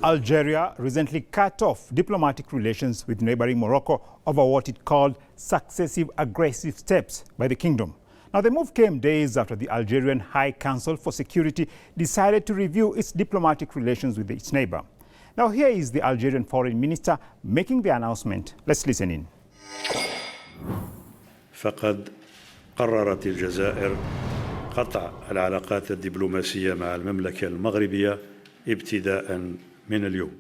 Algeria recently cut off diplomatic relations with neighboring Morocco over what it called successive aggressive steps by the kingdom. Now, the move came days after the Algerian High Council for Security decided to review its diplomatic relations with its neighbor. Now, here is the Algerian foreign minister making the announcement. Let's listen in. فقد قررت الجزائر قطع العلاقات الدبلوماسية مع المملكة المغربية ابتداء من اليوم.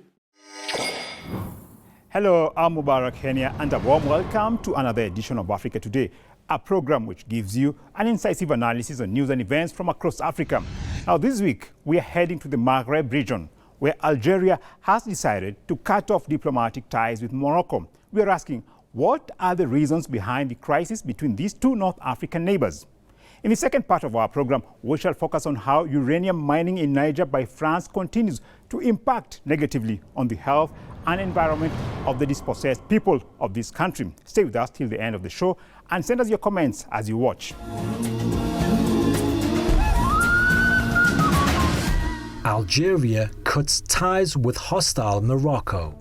Hello, I'm Mubarak Henia and a warm welcome to another edition of Africa Today, a program which gives you an incisive analysis on news and events from across Africa. Now, this week, we are heading to the Maghreb region, where Algeria has decided to cut off diplomatic ties with Morocco. We are asking, what are the reasons behind the crisis between these two North African neighbors? In the second part of our program, we shall focus on how uranium mining in Niger by France continues to impact negatively on the health and environment of the dispossessed people of this country. Stay with us till the end of the show and send us your comments as you watch. Algeria cuts ties with hostile Morocco.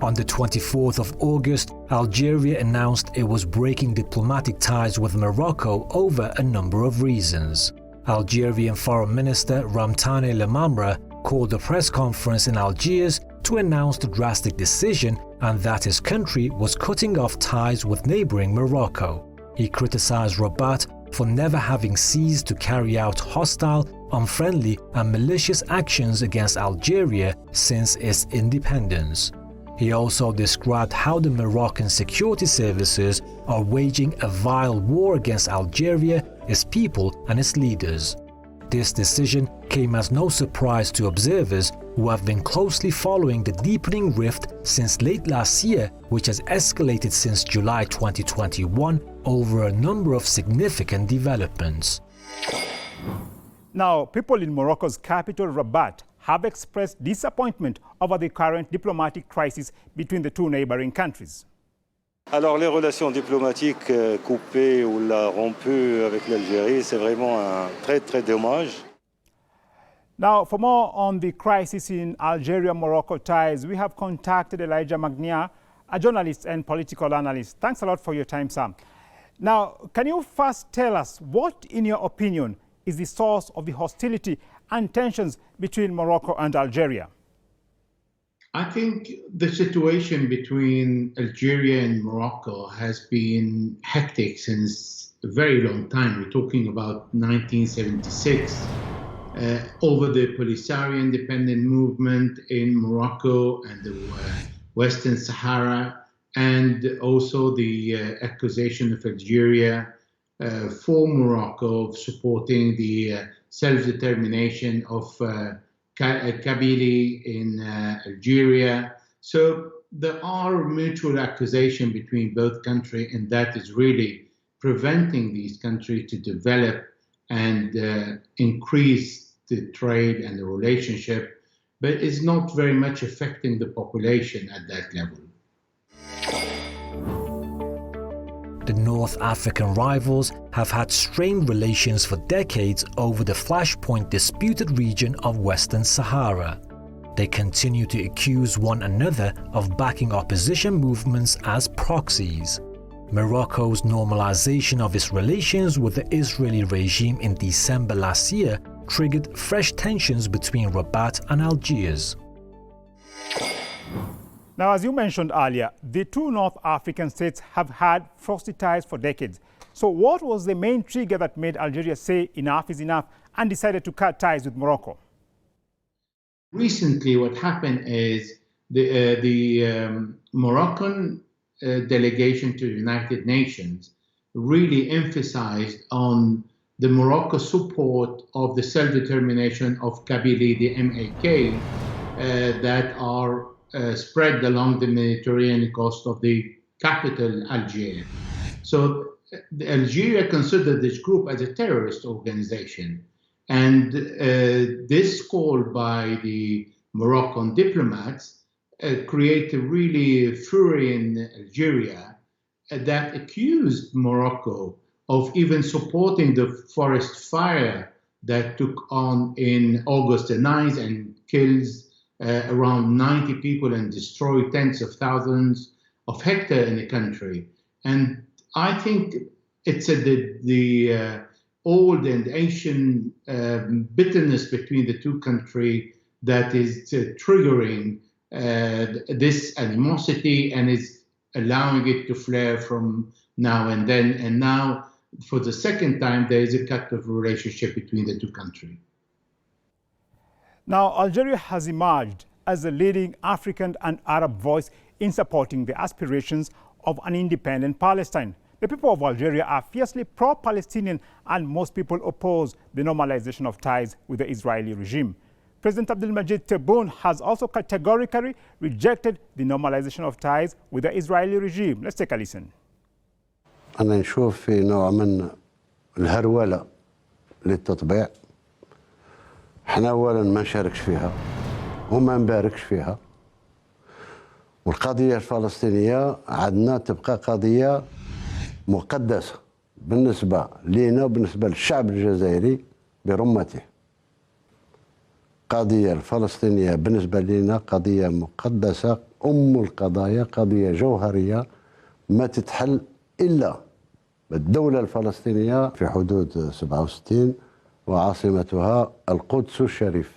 On the 24th of August, Algeria announced it was breaking diplomatic ties with Morocco over a number of reasons. Algerian Foreign Minister Ramtane Lemamra called a press conference in Algiers to announce the drastic decision and that his country was cutting off ties with neighboring Morocco. He criticized Rabat for never having ceased to carry out hostile, unfriendly and malicious actions against Algeria since its independence. He also described how the Moroccan security services are waging a vile war against Algeria, its people and its leaders. This decision came as no surprise to observers who have been closely following the deepening rift since late last year, which has escalated since July 2021 over a number of significant developments. Now, people in Morocco's capital, Rabat, have expressed disappointment over the current diplomatic crisis between the two neighboring countries. Alors les relations diplomatiques coupées ou la rompues avec l'Algérie, c'est vraiment un très dommage. Now, for more on the crisis in Algeria-Morocco ties, we have contacted Elijah Magnia, a journalist and political analyst. Thanks a lot for your time, Sam. Now, can you first tell us what, in your opinion, is the source of the hostility and tensions between Morocco and Algeria? I think the situation between Algeria and Morocco has been hectic since a very long time. We're talking about 1976, over the Polisario independent movement in Morocco and the Western Sahara, and also the accusation of Algeria for Morocco of supporting the self-determination of Kabylie in Algeria. So there are mutual accusations between both countries, and that is really preventing these countries to develop and increase the trade and the relationship, but it's not very much affecting the population at that level. The North African rivals have had strained relations for decades over the flashpoint disputed region of Western Sahara. They continue to accuse one another of backing opposition movements as proxies. Morocco's normalization of its relations with the Israeli regime in December last year triggered fresh tensions between Rabat and Algiers. Now, as you mentioned earlier, the two North African states have had frosty ties for decades. So what was the main trigger that made Algeria say enough is enough and decided to cut ties with Morocco? Recently, what happened is the Moroccan delegation to the United Nations really emphasized on the Morocco support of the self-determination of Kabylie, the MAK, that are spread along the Mediterranean coast of the capital, Algiers. So Algeria considered this group as a terrorist organization. And this call by the Moroccan diplomats created really fury in Algeria that accused Morocco of even supporting the forest fire that took on in August the 9th and kills around 90 people and destroyed tens of thousands of hectares in the country. And I think it's the old and ancient bitterness between the two countries that is triggering this animosity and is allowing it to flare from now and then. And now, for the second time, there is a cut of relationship between the two countries. Now, Algeria has emerged as a leading African and Arab voice in supporting the aspirations of an independent Palestine. The people of Algeria are fiercely pro-Palestinian, and most people oppose the normalization of ties with the Israeli regime. President Abdelmadjid Tebboune has also categorically rejected the normalization of ties with the Israeli regime. Let's take a listen. أنا نشوف في نوع من الهرولة للتطبيع. احنا أولا ما نشاركش فيها وما نباركش فيها. والقضية الفلسطينية عندنا تبقى قضية مقدسة بالنسبة لنا وبالنسبة للشعب الجزائري برمته. القضية الفلسطينية بالنسبة لنا قضية مقدسة، القضايا، قضية جوهرية ما تتحل إلا بالدولة الفلسطينية في حدود 67 وعاصمتها القدس الشريف.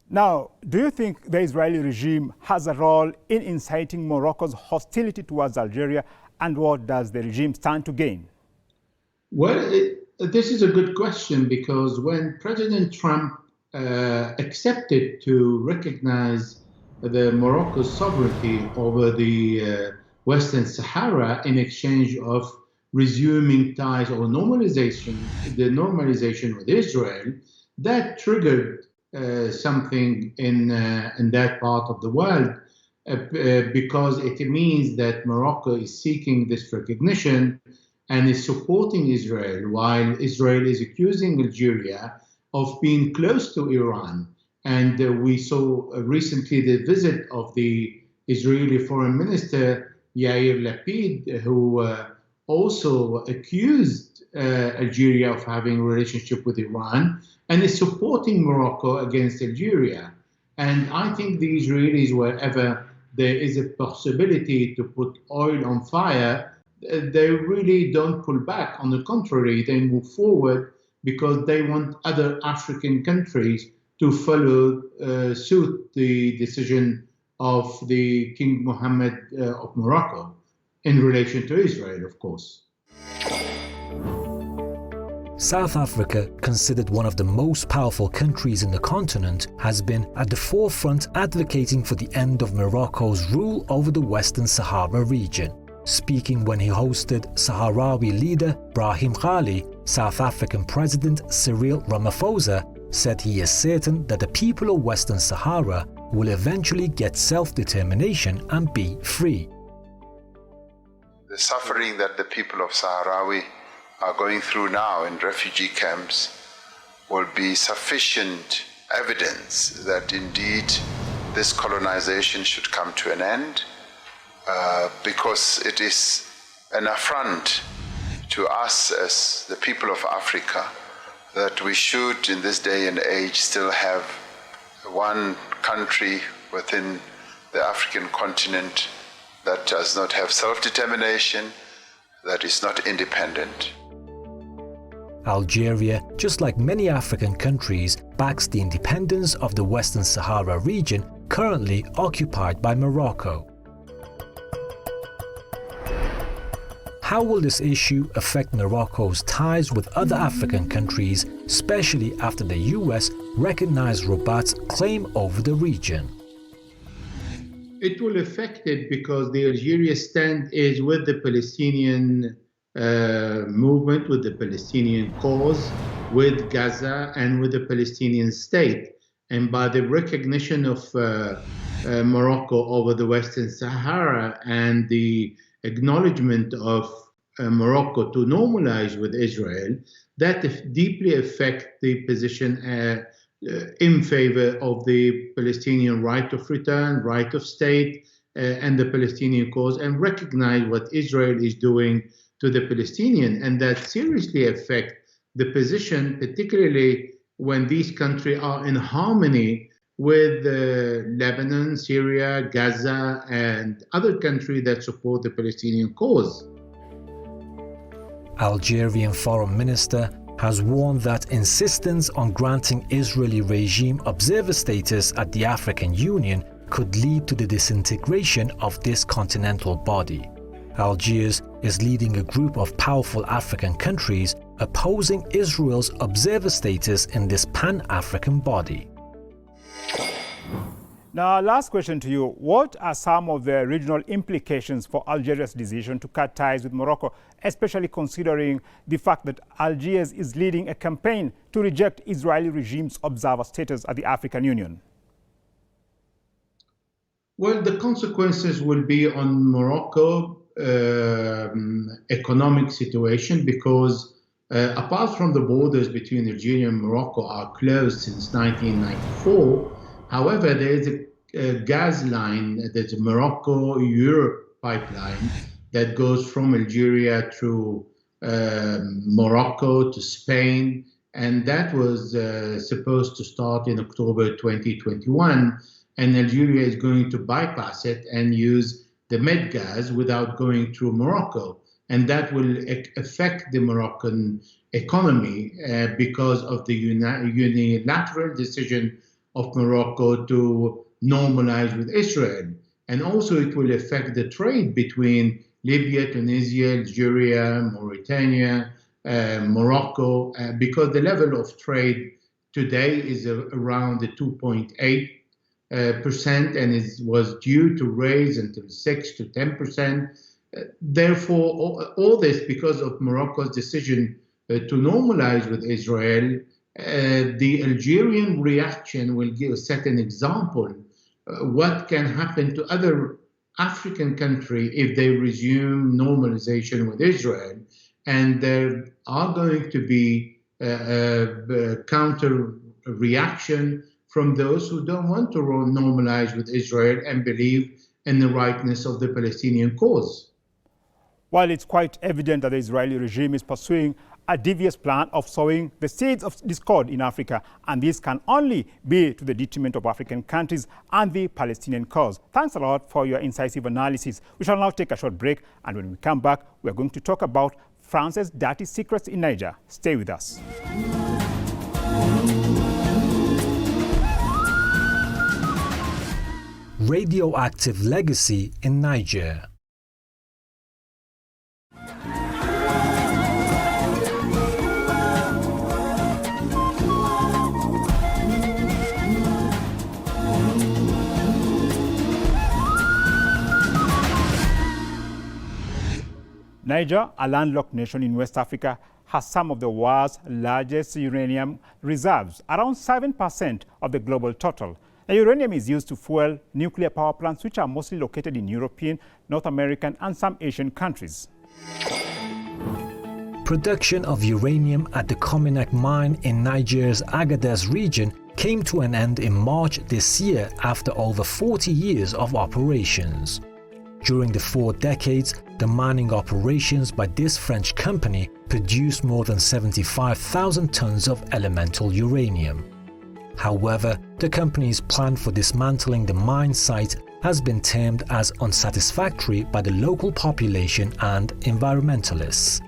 Now, do you think the Israeli regime has a role in inciting Morocco's hostility towards Algeria, and what does the regime stand to gain? Well, this is a good question, because when President Trump accepted to recognize the Morocco's sovereignty over the Western Sahara in exchange of resuming ties or the normalization with Israel, that triggered something in that part of the world, because it means that Morocco is seeking this recognition and is supporting Israel, while Israel is accusing Algeria of being close to Iran. And we saw recently the visit of the Israeli Foreign Minister Yair Lapid, who also accused Algeria of having a relationship with Iran and is supporting Morocco against Algeria. And I think the Israelis, wherever there is a possibility to put oil on fire, they really don't pull back. On the contrary, they move forward because they want other African countries to follow suit the decision of the King Mohammed of Morocco in relation to Israel, of course. South Africa, considered one of the most powerful countries in the continent, has been at the forefront advocating for the end of Morocco's rule over the Western Sahara region. Speaking when he hosted Sahrawi leader Brahim Ghali, South African President Cyril Ramaphosa said he is certain that the people of Western Sahara will eventually get self-determination and be free. The suffering that the people of Sahrawi are going through now in refugee camps will be sufficient evidence that indeed this colonization should come to an end, because it is an affront to us as the people of Africa that we should in this day and age still have one country within the African continent that does not have self-determination, that is not independent. Algeria, just like many African countries, backs the independence of the Western Sahara region currently occupied by Morocco. How will this issue affect Morocco's ties with other African countries, especially after the US recognized Rabat's claim over the region? It will affect it because the Algeria stand is with the Palestinian movement, with the Palestinian cause, with Gaza, and with the Palestinian state. And by the recognition of Morocco over the Western Sahara and the acknowledgement of Morocco to normalize with Israel, that deeply affect the position in favor of the Palestinian right of return, right of state, and the Palestinian cause, and recognize what Israel is doing to the Palestinian, and that seriously affect the position, particularly when these countries are in harmony with Lebanon, Syria, Gaza, and other countries that support the Palestinian cause. Algerian Foreign Minister has warned that insistence on granting Israeli regime observer status at the African Union could lead to the disintegration of this continental body. Algiers is leading a group of powerful African countries opposing Israel's observer status in this Pan-African body. Now, last question to you. What are some of the regional implications for Algeria's decision to cut ties with Morocco, especially considering the fact that Algiers is leading a campaign to reject Israeli regime's observer status at the African Union? Well, the consequences will be on Morocco economic situation, because apart from the borders between Algeria and Morocco are closed since 1994, however, there is a gas line, there's a Morocco-Europe pipeline that goes from Algeria through Morocco to Spain, and that was supposed to start in October 2021, and Algeria is going to bypass it and use the Med gas without going through Morocco. And that will affect the Moroccan economy because of the unilateral decision of Morocco to normalize with Israel. And also it will affect the trade between Libya, Tunisia, Algeria, Mauritania, Morocco, because the level of trade today is around the 2.8%, and it was due to raise until 6 to 10%. Therefore, all this because of Morocco's decision to normalize with Israel. The Algerian reaction will set an example what can happen to other African countries if they resume normalization with Israel. And there are going to be a counter reaction from those who don't want to normalize with Israel and believe in the rightness of the Palestinian cause. While it's quite evident that the Israeli regime is pursuing a devious plan of sowing the seeds of discord in Africa, and this can only be to the detriment of African countries and the Palestinian cause. Thanks a lot for your incisive analysis. We shall now take a short break, and when we come back, we're going to talk about France's dirty secrets in Niger. Stay with us. Radioactive legacy in Niger. Niger, a landlocked nation in West Africa, has some of the world's largest uranium reserves, around 7% of the global total. Now, uranium is used to fuel nuclear power plants, which are mostly located in European, North American, and some Asian countries. Production of uranium at the Cominac mine in Niger's Agadez region came to an end in March this year after over 40 years of operations. During the 4 decades, the mining operations by this French company produced more than 75,000 tons of elemental uranium. However, the company's plan for dismantling the mine site has been termed as unsatisfactory by the local population and environmentalists.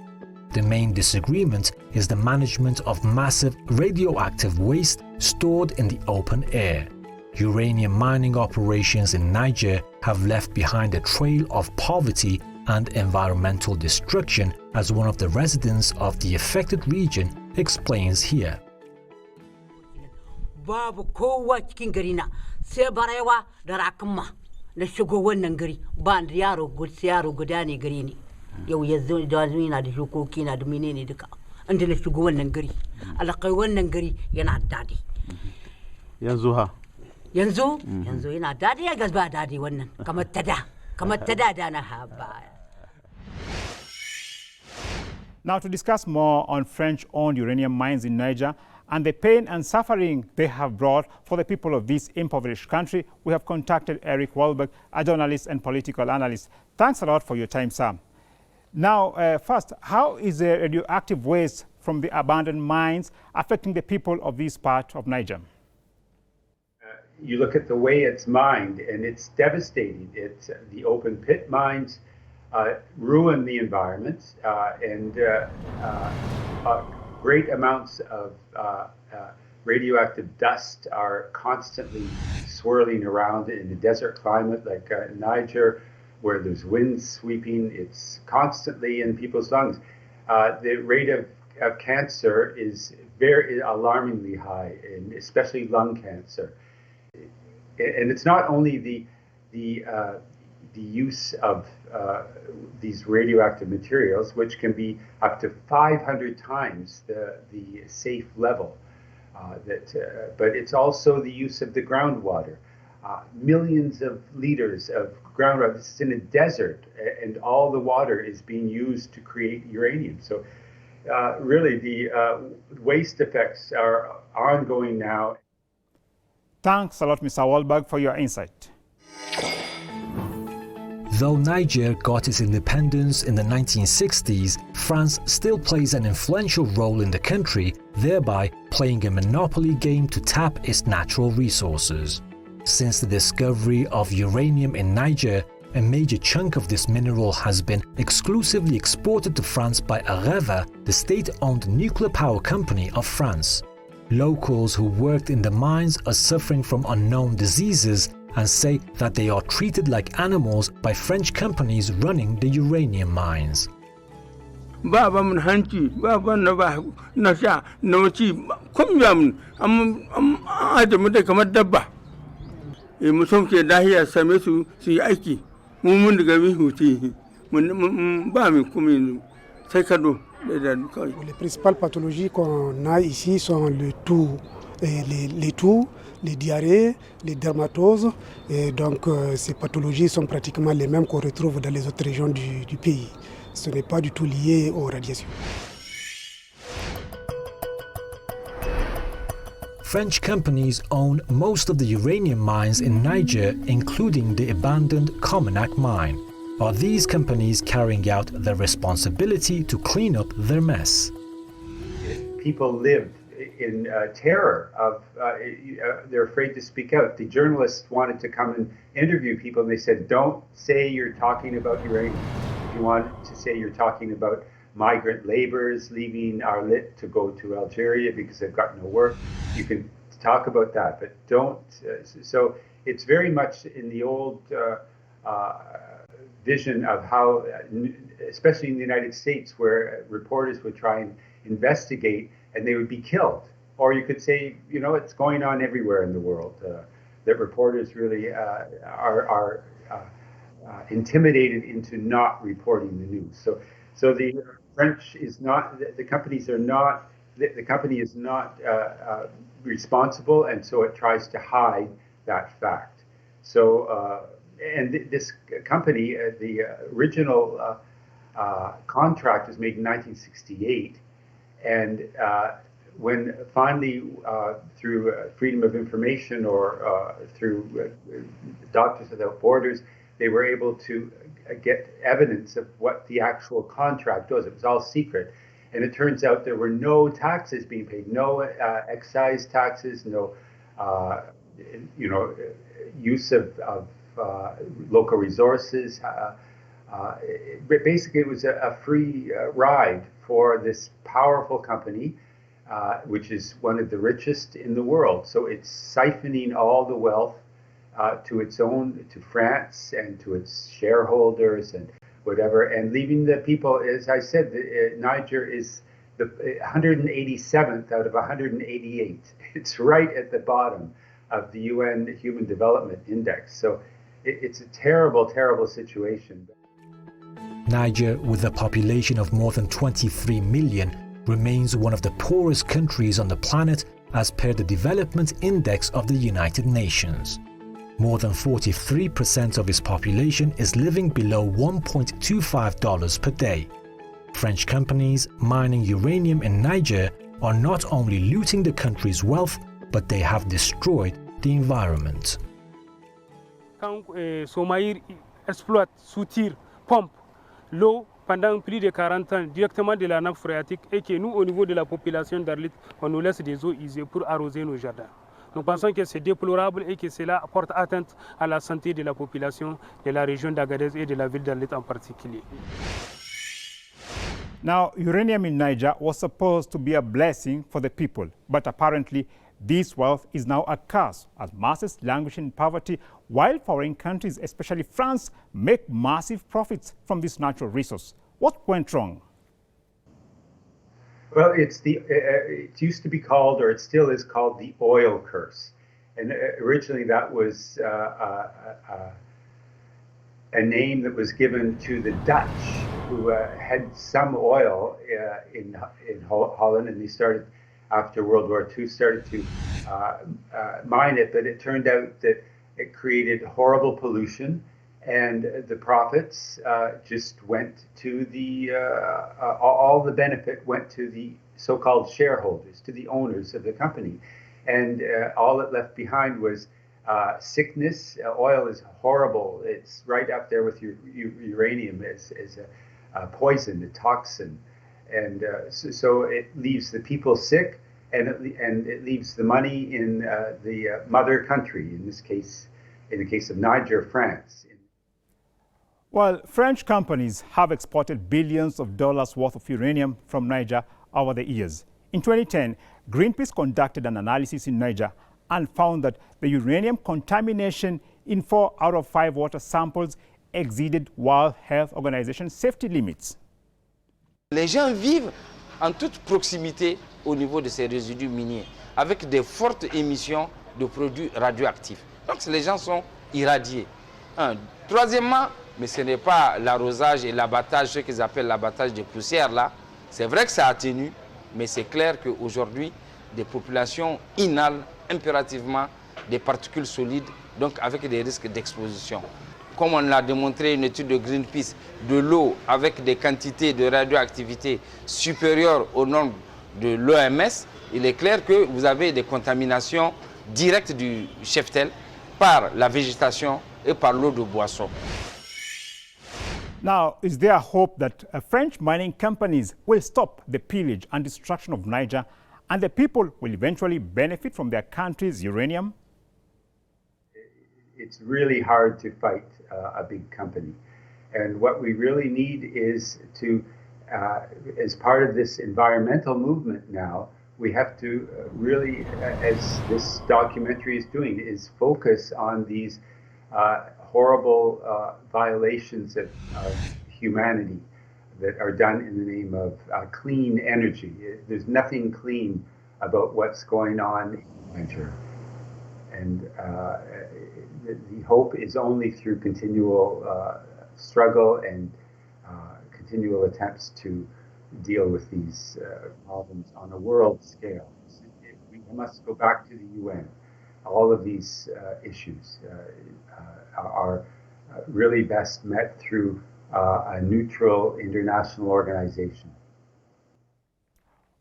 The main disagreement is the management of massive radioactive waste stored in the open air. Uranium mining operations in Niger have left behind a trail of poverty and environmental destruction, as one of the residents of the affected region explains here. Babu kowa cikin gari na sai barewa da rakuma na shigo wannan gari ba da yaro guda ne gari ne yau yanzu da yana da shukoki na da menene duka inda na shigo wannan gari alakai wannan gari yana dadi yanzu ha yanzu yana dadi ya gaba dadi wannan kamar tada da na haba. Now, to discuss more on French-owned uranium mines in Niger and the pain and suffering they have brought for the people of this impoverished country, we have contacted Eric Wahlberg, a journalist and political analyst. Thanks a lot for your time, Sam. Now, first, how is the radioactive waste from the abandoned mines affecting the people of this part of Niger. You look at the way it's mined, and it's devastating. It's the open pit mines ruin the environment, and great amounts of radioactive dust are constantly swirling around in a desert climate like Niger, where there's winds sweeping. It's constantly in people's lungs. The rate of cancer is very alarmingly high, and especially lung cancer. And it's not only the use of these radioactive materials, which can be up to 500 times the safe level, but it's also the use of the groundwater. Millions of liters of groundwater. This is in a desert, and all the water is being used to create uranium. So really, the waste effects are ongoing now. Thanks a lot, Mr. Wahlberg, for your insight. Though Niger got its independence in the 1960s, France still plays an influential role in the country, thereby playing a monopoly game to tap its natural resources. Since the discovery of uranium in Niger, a major chunk of this mineral has been exclusively exported to France by Areva, the state-owned nuclear power company of France. Locals who worked in the mines are suffering from unknown diseases and say that they are treated like animals by French companies running the uranium mines. Les principales pathologies qu'on a ici sont les toux, les diarrhées, les dermatoses. Et donc ces pathologies sont pratiquement les mêmes qu'on retrouve dans les autres régions du pays. Ce n'est pas du tout lié aux radiations. French companies own most of the uranium mines in Niger, including the abandoned Cominac mine. Are these companies carrying out their responsibility to clean up their mess? People live in terror of, they're afraid to speak out. The journalists wanted to come and interview people, and they said, don't say you're talking about uranium. If you want to say you're talking about migrant laborers leaving Arlit to go to Algeria because they've got no work, you can talk about that, but don't. So it's very much in the old vision of how, especially in the United States, where reporters would try and investigate and they would be killed. Or you could say, you know, it's going on everywhere in the world, that reporters really are intimidated into not reporting the news. So the French is not, the companies are not, the company is not responsible, and so it tries to hide that fact. So, and this company, the original contract was made in 1968, and when finally, through Freedom of Information or through Doctors Without Borders, they were able to get evidence of what the actual contract was. It was all secret. And it turns out there were no taxes being paid, no excise taxes, no use of local resources. Basically, it was a free ride for this powerful company, which is one of the richest in the world. So it's siphoning all the wealth to its own, to France and to its shareholders and whatever, and leaving the people, as I said, Niger is the 187th out of 188. It's right at the bottom of the UN Human Development Index. So it's a terrible, terrible situation. Niger, with a population of more than 23 million, remains one of the poorest countries on the planet as per the Development Index of the United Nations. More than 43% of its population is living below $1.25 per day. French companies mining uranium in Niger are not only looting the country's wealth, but they have destroyed the environment. Quand Somaïr exploite, soutire, pompe l'eau pendant plus de 40 ans directement de la nappe phréatique et que nous, au niveau de la population d'Arlit, on nous laisse des eaux usées pour arroser nos jardins. Nous pensons que c'est déplorable et que cela porte atteinte à la santé de la population de la région d'Agadez et de la ville d'Arlit en particulier. Now, uranium in Niger was supposed to be a blessing for the people, but apparently this wealth is now a curse as masses languish in poverty while foreign countries, especially France, make massive profits from this natural resource. What went wrong? Well, it used to be called, or it still is called, the oil curse. And originally that was a name that was given to the Dutch, who had some oil in Holland, and they started, after World War II, started to mine it, but it turned out that it created horrible pollution, and the profits just went to the, all the benefit went to the so-called shareholders, to the owners of the company. And all it left behind was sickness. Oil is horrible. It's right up there with uranium as a poison, a toxin. And so it leaves the people sick, and it leaves the money in the mother country, in this case, in the case of Niger, France. Well, French companies have exported billions of dollars worth of uranium from Niger over the years. In 2010, Greenpeace conducted an analysis in Niger and found that the uranium contamination in 4 out of 5 water samples exceeded World Health Organization safety limits. Les gens vivent en toute proximité au niveau de ces résidus miniers, avec des fortes émissions de produits radioactifs. Donc les gens sont irradiés. Troisièmement, mais ce n'est pas l'arrosage et l'abattage, ce qu'ils appellent l'abattage des poussières là. C'est vrai que ça atténue, mais c'est clair qu'aujourd'hui, des populations inhalent impérativement des particules solides, donc avec des risques d'exposition. Comme on l'a démontré une étude de Greenpeace, de l'eau avec des quantités de radioactivité supérieures aux normes de l'OMS, il est clair que vous avez des contaminations directes du cheptel par la végétation et par l'eau de boisson. Now, is there hope that French mining companies will stop the pillage and destruction of Niger and the people will eventually benefit from their country's uranium? It's really hard to fight a big company. And what we really need is to, as part of this environmental movement now, we have to really, as this documentary is doing, is focus on these horrible violations of humanity that are done in the name of clean energy. There's nothing clean about what's going on in Niger. And the hope is only through continual struggle and continual attempts to deal with these problems on a world scale. We must go back to the UN. All of these issues are really best met through a neutral international organization.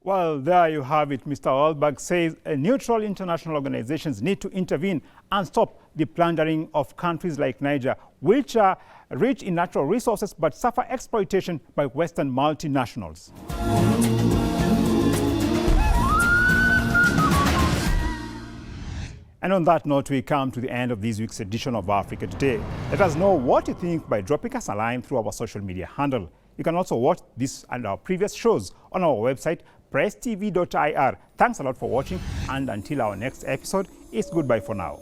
Well, there you have it. Mr. Olberg says neutral international organizations need to intervene and stop the plundering of countries like Niger, which are rich in natural resources but suffer exploitation by Western multinationals. And on that note, we come to the end of this week's edition of Africa Today. Let us know what you think by dropping us a line through our social media handle. You can also watch this and our previous shows on our website, presstv.ir. Thanks a lot for watching, and until our next episode, it's goodbye for now.